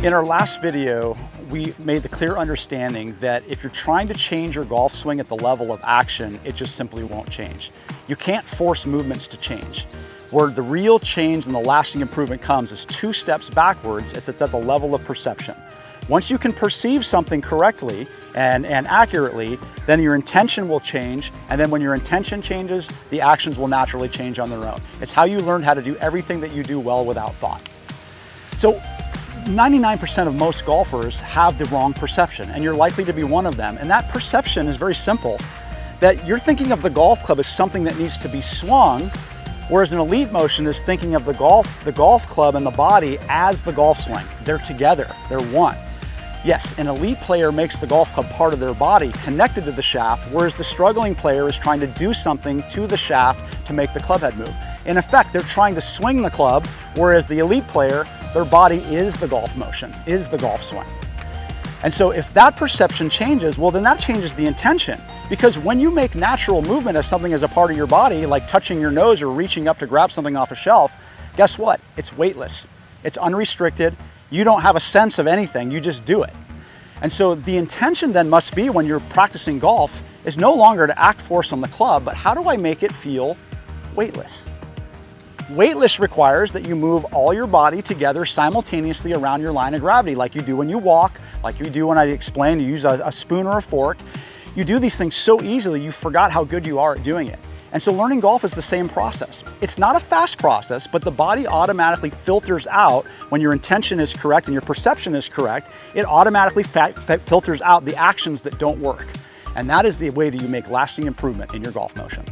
In our last video, we made the clear understanding that if you're trying to change your golf swing at the level of action, it just simply won't change. You can't force movements to change. Where the real change and the lasting improvement comes is 2 steps backwards at the level of perception. Once you can perceive something correctly and accurately, then your intention will change, and then when your intention changes, the actions will naturally change on their own. It's how you learn how to do everything that you do well without thought. So 99% of most golfers have the wrong perception, and you're likely to be one of them. And that perception is very simple, that you're thinking of the golf club as something that needs to be swung, whereas an elite motion is thinking of the golf club and the body as the golf swing. They're together, they're one. Yes, an elite player makes the golf club part of their body, connected to the shaft, whereas the struggling player is trying to do something to the shaft to make the club head move. In effect, they're trying to swing the club, whereas the elite player, their body is the golf motion, is the golf swing. And so if that perception changes, well, then that changes the intention. Because when you make natural movement as something as a part of your body, like touching your nose or reaching up to grab something off a shelf, guess what? It's weightless. It's unrestricted. You don't have a sense of anything, you just do it. And so the intention then must be, when you're practicing golf, is no longer to act force on the club, but how do I make it feel weightless? Weightless requires that you move all your body together simultaneously around your line of gravity, like you do when you walk, like you do when I explain, you use a spoon or a fork. You do these things so easily, you forgot how good you are at doing it. And so learning golf is the same process. It's not a fast process, but the body automatically filters out when your intention is correct and your perception is correct. It automatically filters out the actions that don't work. And that is the way that you make lasting improvement in your golf motion.